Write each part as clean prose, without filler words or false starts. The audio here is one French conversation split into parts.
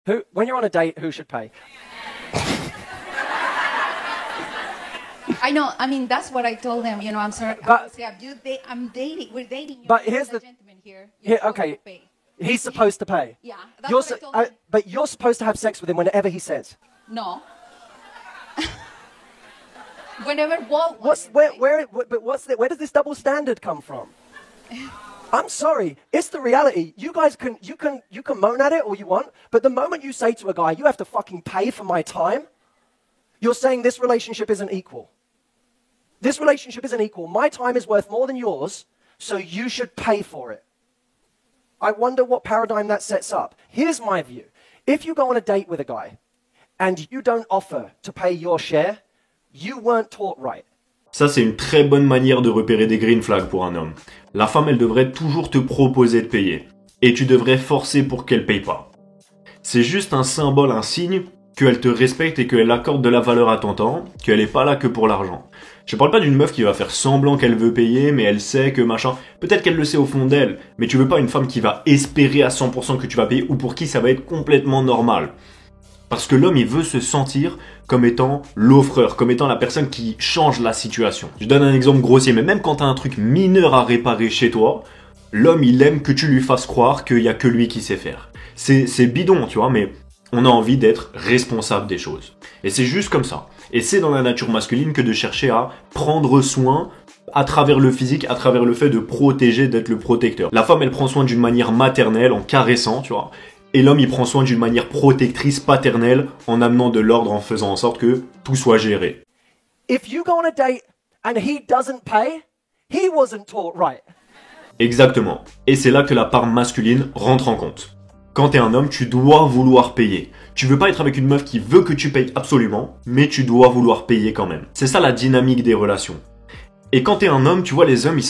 When you're on a date, who should pay? I know. I mean, that's what I told them. You know, I'm sorry. But- I'm dating. We're dating. But here's the gentleman here. Here, okay. He's supposed to pay. Yeah, that's what I told him. But you're supposed to have sex with him whenever he says. No. Whenever what? Where does this double standard come from? I'm sorry, it's the reality. You guys you can moan at it all you want, but the moment you say to a guy, you have to fucking pay for my time, you're saying this relationship isn't equal. This relationship isn't equal. My time is worth more than yours, so you should pay for it. I wonder what paradigm that sets up. Here's my view. If you go on a date with a guy and you don't offer to pay your share, you weren't taught right. Ça, c'est une très bonne manière de repérer des green flags pour un homme. La femme, elle devrait toujours te proposer de payer. Et tu devrais forcer pour qu'elle paye pas. C'est juste un symbole, un signe qu'elle te respecte et qu'elle accorde de la valeur à ton temps, qu'elle est pas là que pour l'argent. Je parle pas d'une meuf qui va faire semblant qu'elle veut payer, mais elle sait que machin... Peut-être qu'elle le sait au fond d'elle, mais tu veux pas une femme qui va espérer à 100% que tu vas payer ou pour qui ça va être complètement normal. Parce que l'homme, il veut se sentir comme étant l'offreur, comme étant la personne qui change la situation. Je donne un exemple grossier, mais même quand t'as un truc mineur à réparer chez toi, l'homme, il aime que tu lui fasses croire qu'il y a que lui qui sait faire. C'est bidon, tu vois, mais on a envie d'être responsable des choses. Et c'est juste comme ça. Et c'est dans la nature masculine que de chercher à prendre soin à travers le physique, à travers le fait de protéger, d'être le protecteur. La femme, elle prend soin d'une manière maternelle, en caressant, tu vois. Et l'homme, il prend soin d'une manière protectrice, paternelle, en amenant de l'ordre, en faisant en sorte que tout soit géré. If you go on a date and he doesn't pay, he wasn't taught right. Exactement. Et c'est là que la part masculine rentre en compte. Quand t'es un homme, tu dois vouloir payer. Tu veux pas être avec une meuf qui veut que tu payes absolument, mais tu dois vouloir payer quand même. C'est ça la dynamique des relations. Et quand t'es un homme, tu vois, les hommes,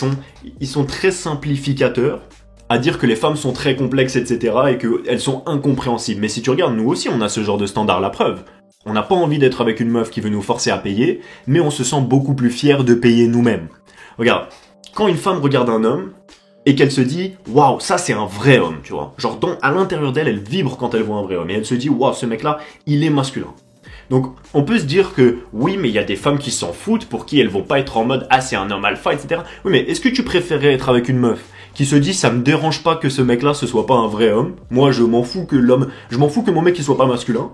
ils sont très simplificateurs, à dire que les femmes sont très complexes, etc. et qu'elles sont incompréhensibles. Mais si tu regardes, nous aussi, on a ce genre de standard, la preuve. On n'a pas envie d'être avec une meuf qui veut nous forcer à payer, mais on se sent beaucoup plus fier de payer nous-mêmes. Regarde, quand une femme regarde un homme, et qu'elle se dit « Waouh, ça c'est un vrai homme », tu vois. Genre, à l'intérieur d'elle, elle vibre quand elle voit un vrai homme. Et elle se dit « Waouh, ce mec-là, il est masculin ». Donc, on peut se dire que oui, mais il y a des femmes qui s'en foutent, pour qui elles vont pas être en mode « Ah, c'est un homme alpha », etc. Oui, mais est-ce que tu préférerais être avec une meuf qui se dit ça me dérange pas que ce mec-là ce soit pas un vrai homme. Moi, je m'en fous que mon mec il soit pas masculin.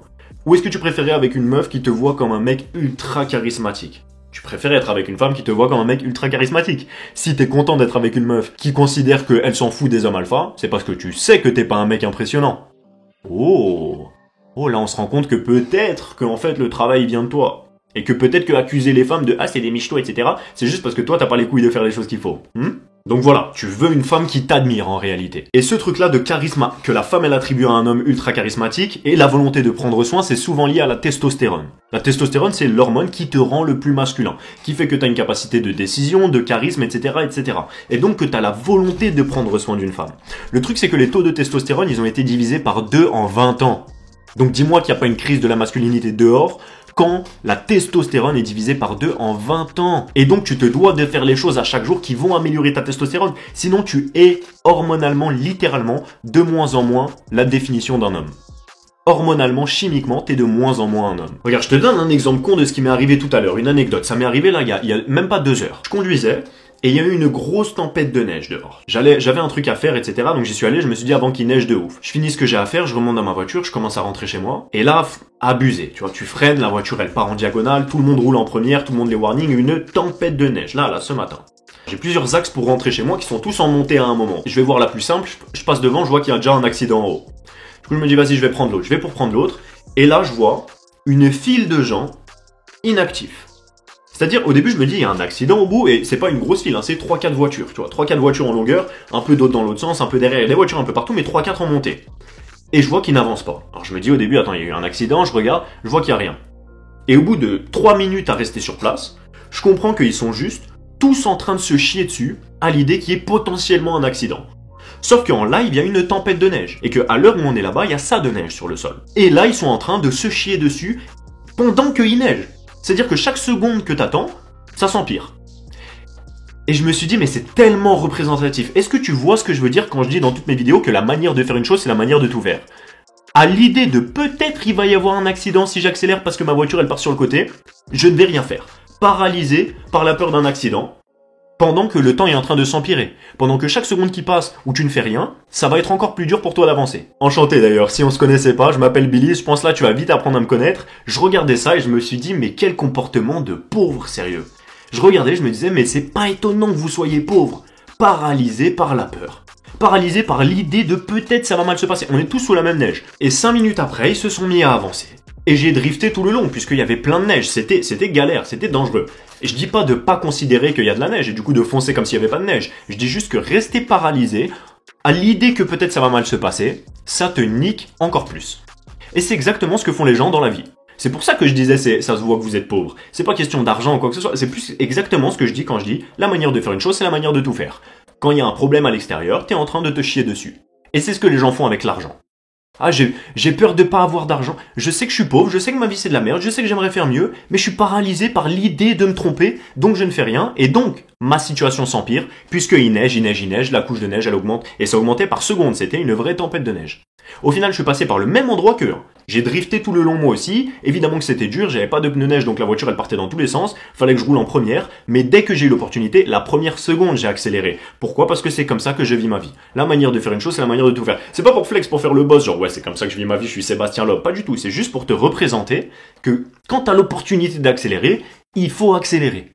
Ou est-ce que tu préférais avec une meuf qui te voit comme un mec ultra charismatique? Tu préférais être avec une femme qui te voit comme un mec ultra charismatique. Si t'es content d'être avec une meuf qui considère qu'elle s'en fout des hommes alpha, c'est parce que tu sais que t'es pas un mec impressionnant. Oh, là on se rend compte que peut-être que en fait le travail vient de toi. Et que peut-être que accuser les femmes de « Ah, c'est des michetots, etc. » c'est juste parce que toi, t'as pas les couilles de faire les choses qu'il faut. Donc voilà, tu veux une femme qui t'admire en réalité. Et ce truc-là de charisme que la femme, elle attribue à un homme ultra charismatique, et la volonté de prendre soin, c'est souvent lié à la testostérone. La testostérone, c'est l'hormone qui te rend le plus masculin, qui fait que t'as une capacité de décision, de charisme, etc., etc. Et donc que t'as la volonté de prendre soin d'une femme. Le truc, c'est que les taux de testostérone, ils ont été divisés par 2 en 20 ans. Donc dis-moi qu'il n'y a pas une crise de la masculinité dehors, quand la testostérone est divisée par 2 en 20 ans. Et donc tu te dois de faire les choses à chaque jour qui vont améliorer ta testostérone. Sinon tu es hormonalement, littéralement, de moins en moins la définition d'un homme. Hormonalement, chimiquement, t'es de moins en moins un homme. Regarde, je te donne un exemple con de ce qui m'est arrivé tout à l'heure, une anecdote. Ça m'est arrivé là, il y a même pas 2 heures. Je conduisais, et il y a eu une grosse tempête de neige dehors. J'avais un truc à faire, etc. Donc j'y suis allé, je me suis dit avant qu'il neige de ouf. Je finis ce que j'ai à faire, je remonte dans ma voiture, je commence à rentrer chez moi. Et là, abusé. Tu vois, tu freines, la voiture elle part en diagonale, tout le monde roule en première, tout le monde les warnings, une tempête de neige. Là, ce matin. J'ai plusieurs axes pour rentrer chez moi qui sont tous en montée à un moment. Je vais voir la plus simple, je passe devant, je vois qu'il y a déjà un accident en haut. Du coup, je me dis vas-y, je vais prendre l'autre. Je vais pour prendre l'autre. Et là, je vois une file de gens inactifs. C'est-à-dire, au début, je me dis, il y a un accident au bout, et c'est pas une grosse file, hein, c'est 3-4 voitures, tu vois, 3-4 voitures en longueur, un peu d'autres dans l'autre sens, un peu derrière, des voitures un peu partout, mais 3-4 en montée. Et je vois qu'ils n'avancent pas. Alors je me dis au début, attends, il y a eu un accident, je regarde, je vois qu'il y a rien. Et au bout de 3 minutes à rester sur place, je comprends qu'ils sont juste tous en train de se chier dessus à l'idée qu'il y ait potentiellement un accident. Sauf qu'en live, il y a une tempête de neige, et qu'à l'heure où on est là-bas, il y a ça de neige sur le sol. Et là, ils sont en train de se chier dessus pendant qu'il neige. C'est-à-dire que chaque seconde que t'attends, ça s'empire. Et je me suis dit, mais c'est tellement représentatif. Est-ce que tu vois ce que je veux dire quand je dis dans toutes mes vidéos que la manière de faire une chose, c'est la manière de tout faire? À l'idée de peut-être il va y avoir un accident si j'accélère parce que ma voiture elle part sur le côté, je ne vais rien faire. Paralysé par la peur d'un accident, pendant que le temps est en train de s'empirer. Pendant que chaque seconde qui passe où tu ne fais rien, ça va être encore plus dur pour toi d'avancer. Enchanté d'ailleurs, si on se connaissait pas, je m'appelle Billy, je pense là tu vas vite apprendre à me connaître. Je regardais ça et je me suis dit mais quel comportement de pauvre sérieux. Je regardais, je me disais mais c'est pas étonnant que vous soyez pauvre. Paralysé par la peur. Paralysé par l'idée de peut-être ça va mal se passer. On est tous sous la même neige. Et 5 minutes après, ils se sont mis à avancer. Et j'ai drifté tout le long, puisqu'il y avait plein de neige. C'était galère, c'était dangereux. Et je dis pas de pas considérer qu'il y a de la neige, et du coup de foncer comme s'il y avait pas de neige. Je dis juste que rester paralysé, à l'idée que peut-être ça va mal se passer, ça te nique encore plus. Et c'est exactement ce que font les gens dans la vie. C'est pour ça que je disais, ça se voit que vous êtes pauvre. C'est pas question d'argent ou quoi que ce soit, c'est plus exactement ce que je dis quand je dis, la manière de faire une chose, c'est la manière de tout faire. Quand il y a un problème à l'extérieur, t'es en train de te chier dessus. Et c'est ce que les gens font avec l'argent. Ah, j'ai peur de pas avoir d'argent. Je sais que je suis pauvre, je sais que ma vie c'est de la merde, je sais que j'aimerais faire mieux, mais je suis paralysé par l'idée de me tromper, donc je ne fais rien, et donc ma situation s'empire, puisque il neige, la couche de neige elle augmente, et ça augmentait par seconde, c'était une vraie tempête de neige. Au final, je suis passé par le même endroit qu'eux. J'ai drifté tout le long moi aussi, évidemment que c'était dur, j'avais pas de pneus neige donc la voiture elle partait dans tous les sens, fallait que je roule en première, mais dès que j'ai eu l'opportunité, la première seconde j'ai accéléré. Pourquoi? Parce que c'est comme ça que je vis ma vie. La manière de faire une chose, c'est la manière de tout faire. C'est pas pour flex, pour faire le boss, genre ouais c'est comme ça que je vis ma vie, je suis Sébastien Loeb, pas du tout, c'est juste pour te représenter que quand t'as l'opportunité d'accélérer, il faut accélérer.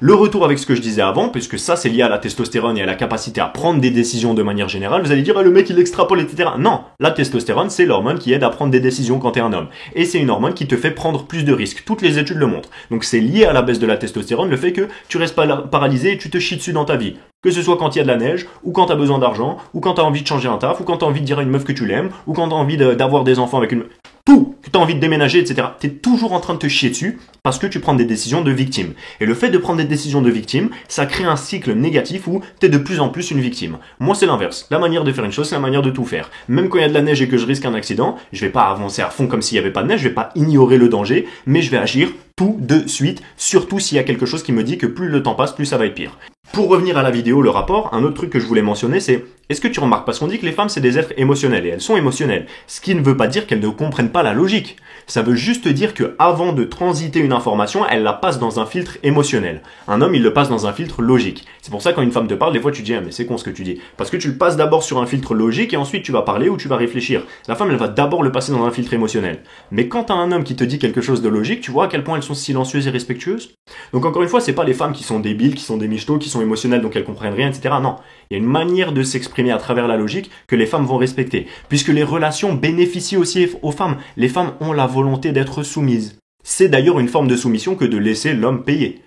Le retour avec ce que je disais avant, puisque ça c'est lié à la testostérone et à la capacité à prendre des décisions de manière générale, vous allez dire, ah, le mec il extrapole, etc. Non, la testostérone c'est l'hormone qui aide à prendre des décisions quand t'es un homme. Et c'est une hormone qui te fait prendre plus de risques. Toutes les études le montrent. Donc c'est lié à la baisse de la testostérone, le fait que tu restes paralysé et tu te chies dessus dans ta vie. Que ce soit quand il y a de la neige, ou quand t'as besoin d'argent, ou quand t'as envie de changer un taf, ou quand t'as envie de dire à une meuf que tu l'aimes, ou quand t'as envie d'avoir des enfants avec une... Tout, que t'as envie de déménager, etc. T'es toujours en train de te chier dessus parce que tu prends des décisions de victime. Et le fait de prendre des décisions de victime, ça crée un cycle négatif où t'es de plus en plus une victime. Moi, c'est l'inverse. La manière de faire une chose, c'est la manière de tout faire. Même quand il y a de la neige et que je risque un accident, je vais pas avancer à fond comme s'il y avait pas de neige, je vais pas ignorer le danger, mais je vais agir tout de suite, surtout s'il y a quelque chose qui me dit que plus le temps passe, plus ça va être pire. Pour revenir à la vidéo, le rapport, un autre truc que je voulais mentionner, c'est est-ce que tu remarques, parce qu'on dit que les femmes c'est des êtres émotionnels et elles sont émotionnelles, ce qui ne veut pas dire qu'elles ne comprennent pas la logique. Ça veut juste dire que avant de transiter une information, elle la passe dans un filtre émotionnel. Un homme, il le passe dans un filtre logique. C'est pour ça quand une femme te parle, des fois tu dis ah mais c'est con ce que tu dis, parce que tu le passes d'abord sur un filtre logique et ensuite tu vas parler ou tu vas réfléchir. La femme, elle va d'abord le passer dans un filtre émotionnel. Mais quand t'as un homme qui te dit quelque chose de logique, tu vois à quel point elles sont silencieuses et respectueuses. Donc encore une fois, c'est pas les femmes qui sont débiles, qui sont des michetots, qui sont émotionnelles donc elles comprennent rien, etc. Non, il y a une manière de s'exprimer à travers la logique que les femmes vont respecter, puisque les relations bénéficient aussi aux femmes. Les femmes ont la volonté d'être soumises. C'est d'ailleurs une forme de soumission que de laisser l'homme payer.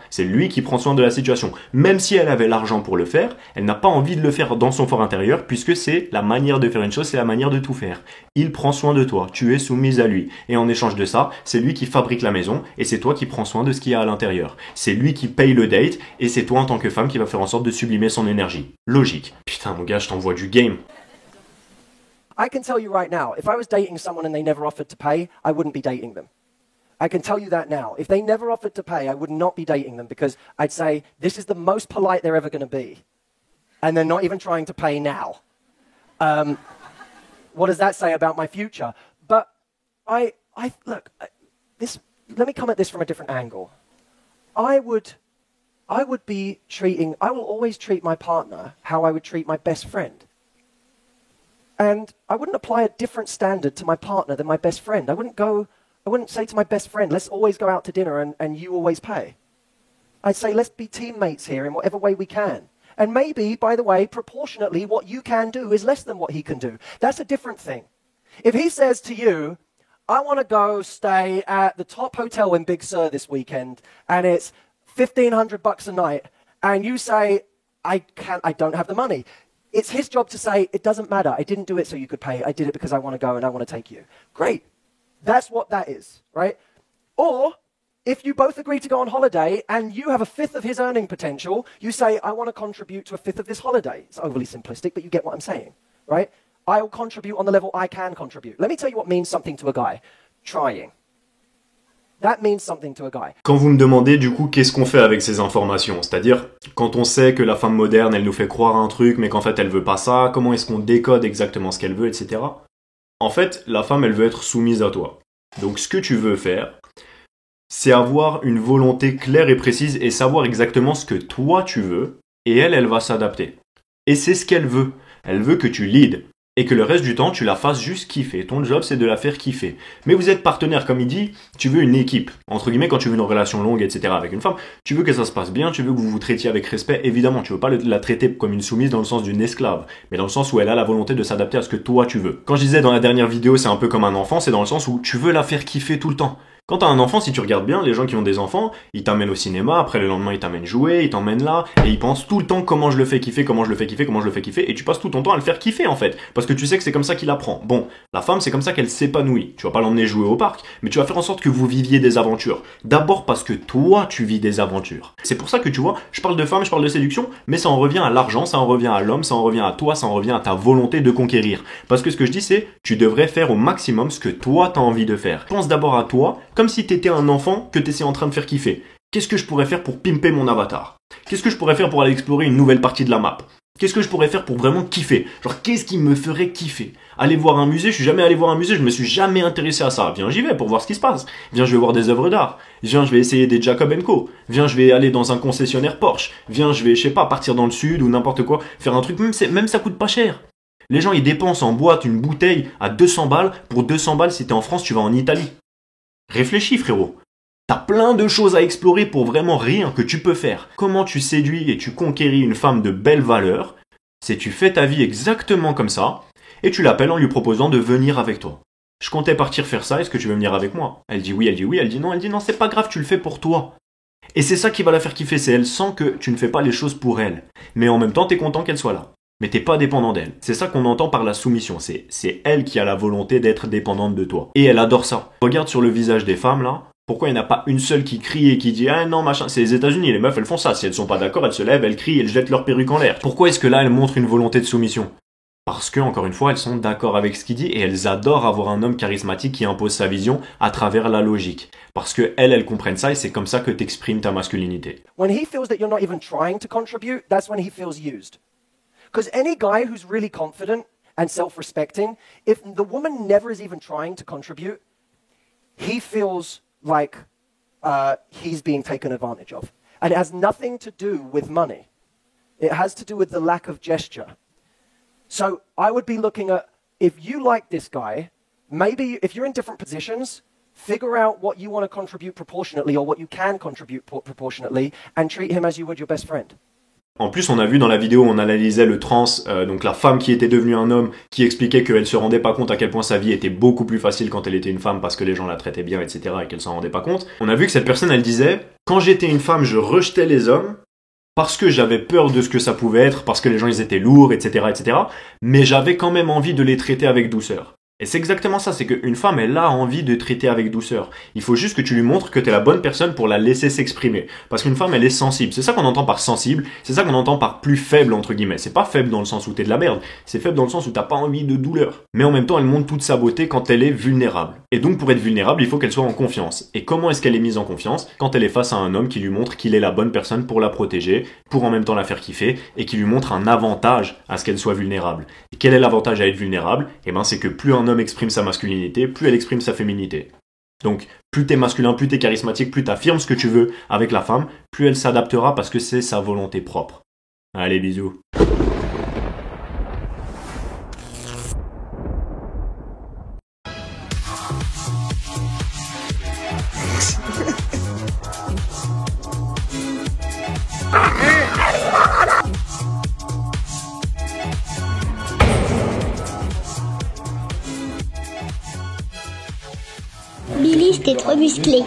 C'est lui qui prend soin de la situation. Même si elle avait l'argent pour le faire, elle n'a pas envie de le faire dans son fort intérieur, puisque c'est la manière de faire une chose, c'est la manière de tout faire. Il prend soin de toi, tu es soumise à lui. Et en échange de ça, c'est lui qui fabrique la maison, et c'est toi qui prends soin de ce qu'il y a à l'intérieur. C'est lui qui paye le date, et c'est toi en tant que femme qui va faire en sorte de sublimer son énergie. Logique. Putain mon gars, je t'envoie du game. I can tell you right now, if I was dating someone and they never offered to pay, I wouldn't be dating them. I can tell you that now. If they never offered to pay, I would not be dating them because I'd say, this is the most polite they're ever going to be. And they're not even trying to pay now. What does that say about my future? But look, let me come at this from a different angle. I will always treat my partner how I would treat my best friend. And I wouldn't apply a different standard to my partner than my best friend. I wouldn't say to my best friend, let's always go out to dinner and you always pay. I'd say, let's be teammates here in whatever way we can. And maybe, by the way, proportionately, what you can do is less than what he can do. That's a different thing. If he says to you, I want to go stay at the top hotel in Big Sur this weekend, and it's $1,500 a night, and you say, I don't have the money. It's his job to say, it doesn't matter. I didn't do it so you could pay. I did it because I want to go and I want to take you. Great. That's what that is, right? Or if you both agree to go on holiday and you have a fifth of his earning potential, you say, I want to contribute to a fifth of this holiday. It's overly simplistic, but you get what I'm saying, right? I will contribute on the level I can contribute. Let me tell you what means something to a guy. Trying. That means something to a guy. Quand vous me demandez du coup qu'est-ce qu'on fait avec ces informations, c'est-à-dire quand on sait que la femme moderne elle nous fait croire un truc mais qu'en fait elle veut pas ça, comment est-ce qu'on décode exactement ce qu'elle veut, etc. En fait, la femme, elle veut être soumise à toi. Donc, ce que tu veux faire, c'est avoir une volonté claire et précise et savoir exactement ce que toi tu veux, et elle va s'adapter. Et c'est ce qu'elle veut. Elle veut que tu leads. Et que le reste du temps, tu la fasses juste kiffer. Ton job, c'est de la faire kiffer. Mais vous êtes partenaire, comme il dit, tu veux une équipe. Entre guillemets, quand tu veux une relation longue, etc. avec une femme, tu veux que ça se passe bien, tu veux que vous vous traitiez avec respect, évidemment. Tu veux pas la traiter comme une soumise dans le sens d'une esclave, mais dans le sens où elle a la volonté de s'adapter à ce que toi tu veux. Quand je disais dans la dernière vidéo, c'est un peu comme un enfant, c'est dans le sens où tu veux la faire kiffer tout le temps. Quand t'as un enfant, si tu regardes bien, les gens qui ont des enfants, ils t'amènent au cinéma, après le lendemain ils t'amènent jouer, ils t'emmènent là, et ils pensent tout le temps comment je le fais kiffer, comment je le fais kiffer, comment je le fais kiffer, et tu passes tout ton temps à le faire kiffer en fait, parce que tu sais que c'est comme ça qu'il apprend. Bon, la femme c'est comme ça qu'elle s'épanouit. Tu vas pas l'emmener jouer au parc, mais tu vas faire en sorte que vous viviez des aventures. D'abord parce que toi tu vis des aventures. C'est pour ça que tu vois, je parle de femme, je parle de séduction, mais ça en revient à l'argent, ça en revient à l'homme, ça en revient à toi, ça en revient à ta volonté de conquérir. Parce que ce que je dis c'est, tu devrais faire au maximum ce que toi t'as envie de faire. Pense d'abord à toi, comme si t'étais un enfant que tu essaies en train de faire kiffer. Qu'est-ce que je pourrais faire pour pimper mon avatar? Qu'est-ce que je pourrais faire pour aller explorer une nouvelle partie de la map? Qu'est-ce que je pourrais faire pour vraiment kiffer? Genre, qu'est-ce qui me ferait kiffer? Aller voir un musée, je suis jamais allé voir un musée, je me suis jamais intéressé à ça. Viens, j'y vais pour voir ce qui se passe. Viens, je vais voir des œuvres d'art. Viens, je vais essayer des Jacob & Co. Viens, je vais aller dans un concessionnaire Porsche. Viens, je vais, je sais pas, partir dans le sud ou n'importe quoi, faire un truc, même ça coûte pas cher. Les gens, ils dépensent en boîte une bouteille à 200 balles. Pour 200 balles, si t'es en France, tu vas en Italie. Réfléchis, frérot. T'as plein de choses à explorer pour vraiment rien que tu peux faire. Comment tu séduis et tu conquéris une femme de belle valeur, c'est tu fais ta vie exactement comme ça, et tu l'appelles en lui proposant de venir avec toi. Je comptais partir faire ça, est-ce que tu veux venir avec moi? Elle dit oui, elle dit oui, elle dit non, c'est pas grave, tu le fais pour toi. Et c'est ça qui va la faire kiffer, c'est elle sent que tu ne fais pas les choses pour elle. Mais en même temps, t'es content qu'elle soit là. Mais t'es pas dépendant d'elle. C'est ça qu'on entend par la soumission, c'est elle qui a la volonté d'être dépendante de toi. Et elle adore ça. Regarde sur le visage des femmes là, pourquoi il n'y en a pas une seule qui crie et qui dit « Ah non, machin ». C'est les États-Unis, les meufs, elles font ça. Si elles sont pas d'accord, elles se lèvent, elles crient, elles jettent leur perruque en l'air. Pourquoi est-ce que là, elles montrent une volonté de soumission? Parce que, encore une fois, elles sont d'accord avec ce qu'il dit et elles adorent avoir un homme charismatique qui impose sa vision à travers la logique. Parce que elles comprennent ça et c'est comme ça que t'exprimes ta masculinité. When he feels that you're not even trying to contribute, that's when he feels used. Because any guy who's really confident and self-respecting, if the woman never is even trying to contribute, he feels like he's being taken advantage of. And it has nothing to do with money. It has to do with the lack of gesture. So I would be looking at, if you like this guy, maybe if you're in different positions, figure out what you want to contribute proportionately or what you can contribute proportionately and treat him as you would your best friend. En plus, on a vu dans la vidéo, on analysait le trans, donc la femme qui était devenue un homme, qui expliquait qu'elle se rendait pas compte à quel point sa vie était beaucoup plus facile quand elle était une femme parce que les gens la traitaient bien, etc. et qu'elle s'en rendait pas compte. On a vu que cette personne, elle disait, quand j'étais une femme, je rejetais les hommes parce que j'avais peur de ce que ça pouvait être, parce que les gens ils étaient lourds, etc., etc. Mais j'avais quand même envie de les traiter avec douceur. Et c'est exactement ça, c'est qu'une femme, elle a envie de traiter avec douceur. Il faut juste que tu lui montres que t'es la bonne personne pour la laisser s'exprimer. Parce qu'une femme, elle est sensible. C'est ça qu'on entend par sensible, c'est ça qu'on entend par plus faible, entre guillemets. C'est pas faible dans le sens où t'es de la merde, c'est faible dans le sens où t'as pas envie de douleur. Mais en même temps, elle montre toute sa beauté quand elle est vulnérable. Et donc, pour être vulnérable, il faut qu'elle soit en confiance. Et comment est-ce qu'elle est mise en confiance? Quand elle est face à un homme qui lui montre qu'il est la bonne personne pour la protéger, pour en même temps la faire kiffer, et qui lui montre un avantage à ce qu'elle soit vulnérable. Et quel est l'avantage à être vulnérable? Eh ben, c'est que plus un homme exprime sa masculinité, plus elle exprime sa féminité. Donc, plus t'es masculin, plus t'es charismatique, plus t'affirmes ce que tu veux avec la femme, plus elle s'adaptera parce que c'est sa volonté propre. Allez, bisous. Billy, t'es trop musclé.